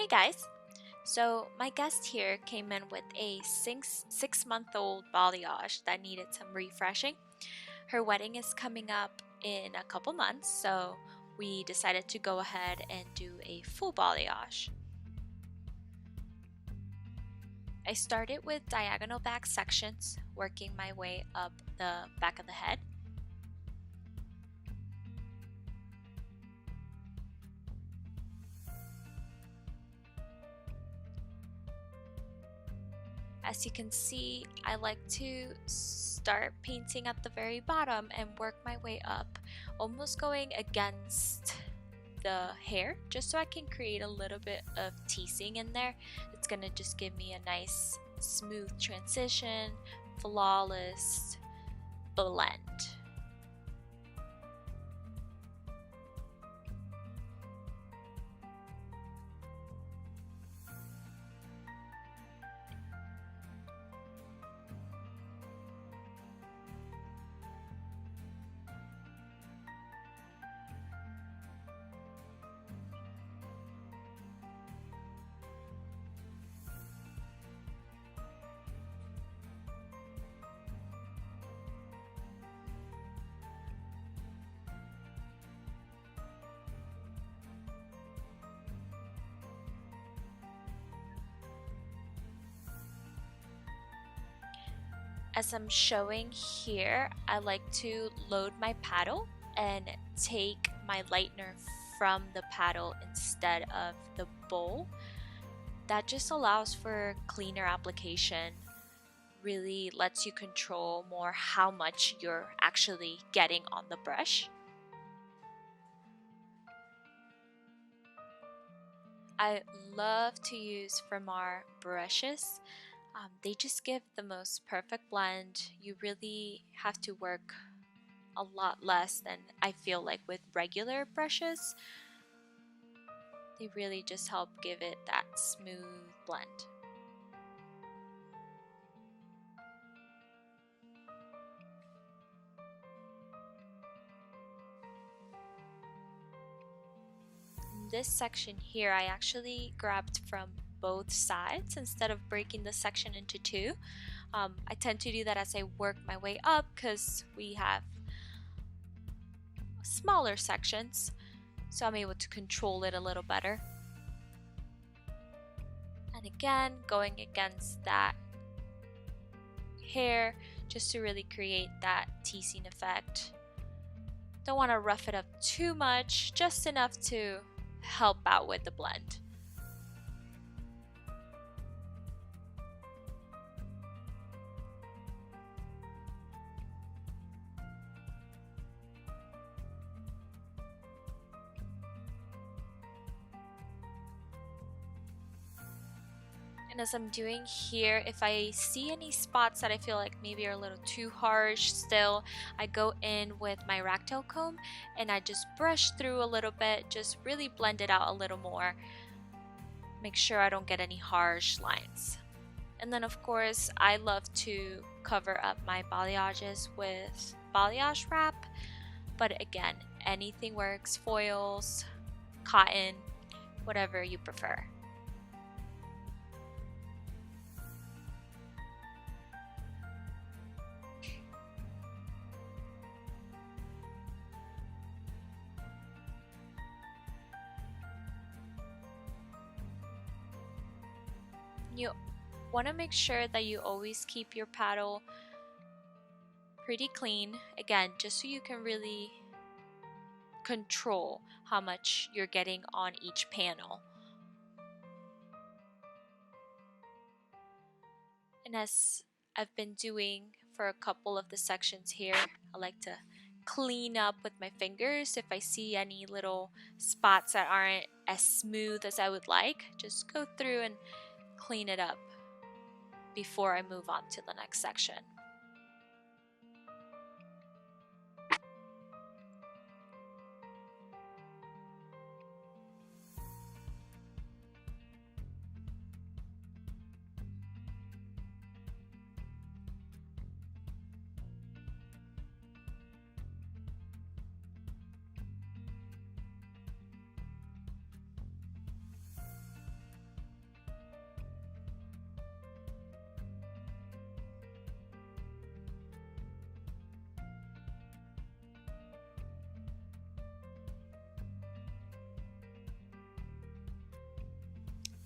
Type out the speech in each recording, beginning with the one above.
Hey guys! So, my guest here came in with a 6-month-old balayage that needed some refreshing. Her wedding is coming up in a couple months, so we decided to go ahead and do a full balayage. I started with diagonal back sections, working my way up the back of the head. As you can see, I like to start painting at the very bottom and work my way up, almost going against the hair, just so I can create a little bit of teasing in there. It's gonna just give me a nice smooth transition, flawless blend. As I'm showing here, I like to load my paddle and take my lightener from the paddle instead of the bowl. That just allows for cleaner application, really lets you control more how much you're actually getting on the brush. I love to use Fremar brushes. They just give the most perfect blend. You really have to work a lot less than I feel like with regular brushes. They really just help give it that smooth blend. This section here I actually grabbed from both sides instead of breaking the section into two. I tend to do that as I work my way up because we have smaller sections, so I'm able to control it a little better. And again, going against that hair just to really create that teasing effect. Don't want to rough it up too much, just enough to help out with the blend. And as I'm doing here, if I see any spots that I feel like maybe are a little too harsh still, I go in with my ragtail comb and I just brush through a little bit, just really blend it out a little more. Make sure I don't get any harsh lines. And then of course, I love to cover up my balayages with balayage wrap. But again, anything works, foils, cotton, whatever you prefer. You want to make sure that you always keep your paddle pretty clean, again, just so you can really control how much you're getting on each panel. And as I've been doing for a couple of the sections here, I like to clean up with my fingers if I see any little spots that aren't as smooth as I would like. Just go through and clean it up before I move on to the next section.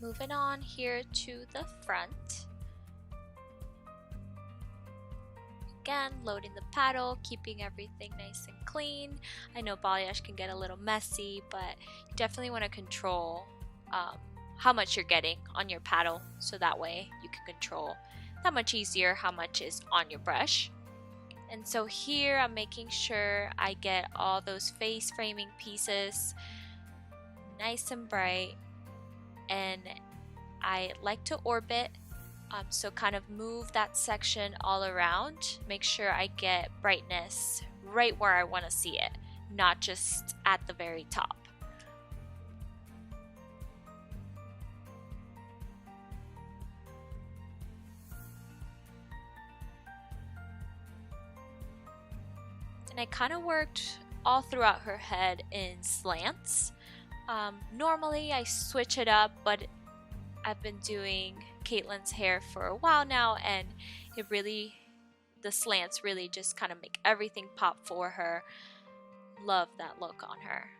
moving on here to the front. Again, loading the paddle, keeping everything nice and clean. I know balayage can get a little messy, but you definitely want to control how much you're getting on your paddle, so that way you can control that much easier how much is on your brush. And so here I'm making sure I get all those face framing pieces nice and bright, and I like to orbit, so kind of move that section all around, make sure I get brightness right where I want to see it, not just at the very top. And I kind of worked all throughout her head in slants. Normally I switch it up, but I've been doing Caitlin's hair for a while now, and the slants really just kind of make everything pop for her. Love that look on her.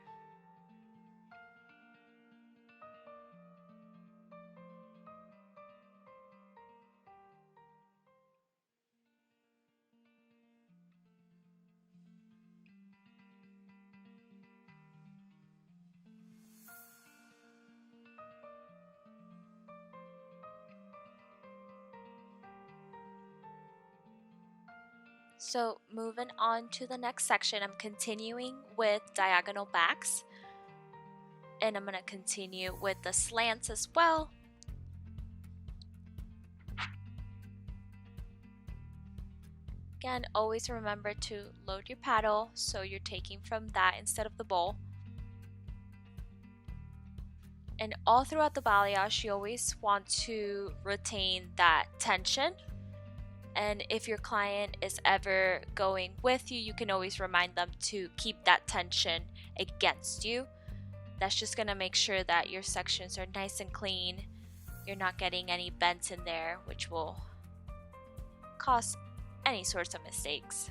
So moving on to the next section, I'm continuing with diagonal backs, and I'm going to continue with the slants as well. Again, always remember to load your paddle so you're taking from that instead of the bowl. And all throughout the balayage, you always want to retain that tension. And if your client is ever going with you, you can always remind them to keep that tension against you. That's just going to make sure that your sections are nice and clean. You're not getting any bends in there, which will cause any sorts of mistakes.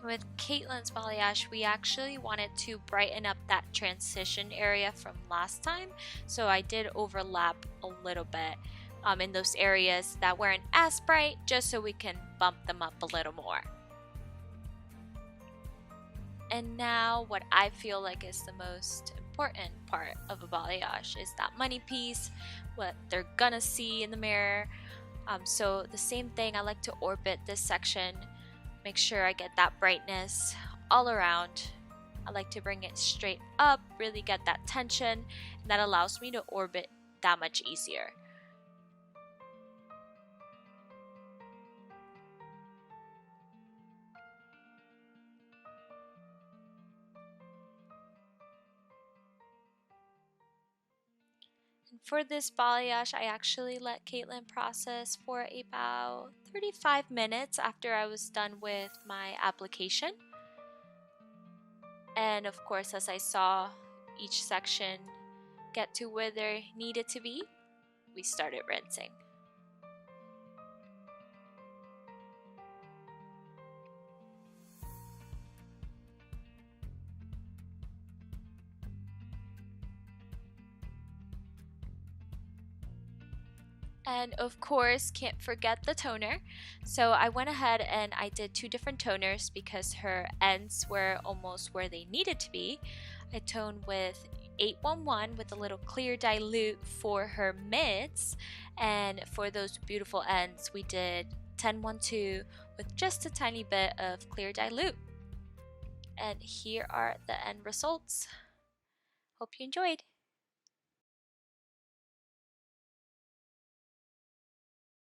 With Caitlin's balayage, we actually wanted to brighten up that transition area from last time, so I did overlap a little bit in those areas that weren't as bright, just so we can bump them up a little more. And now what I feel like is the most important part of a balayage is that money piece, what they're gonna see in the mirror. So the same thing, I like to orbit this section, make sure I get that brightness all around. I like to bring it straight up, really get that tension, and that allows me to orbit that much easier. And for this balayage, I actually let Caitlin process for about 35 minutes after I was done with my application. And of course, as I saw each section get to where they needed to be, we started rinsing. And of course, can't forget the toner. So I went ahead and I did 2 different toners because her ends were almost where they needed to be. I toned with 811 with a little clear dilute for her mids, and for those beautiful ends we did 1012 with just a tiny bit of clear dilute. And here are the end results. Hope you enjoyed.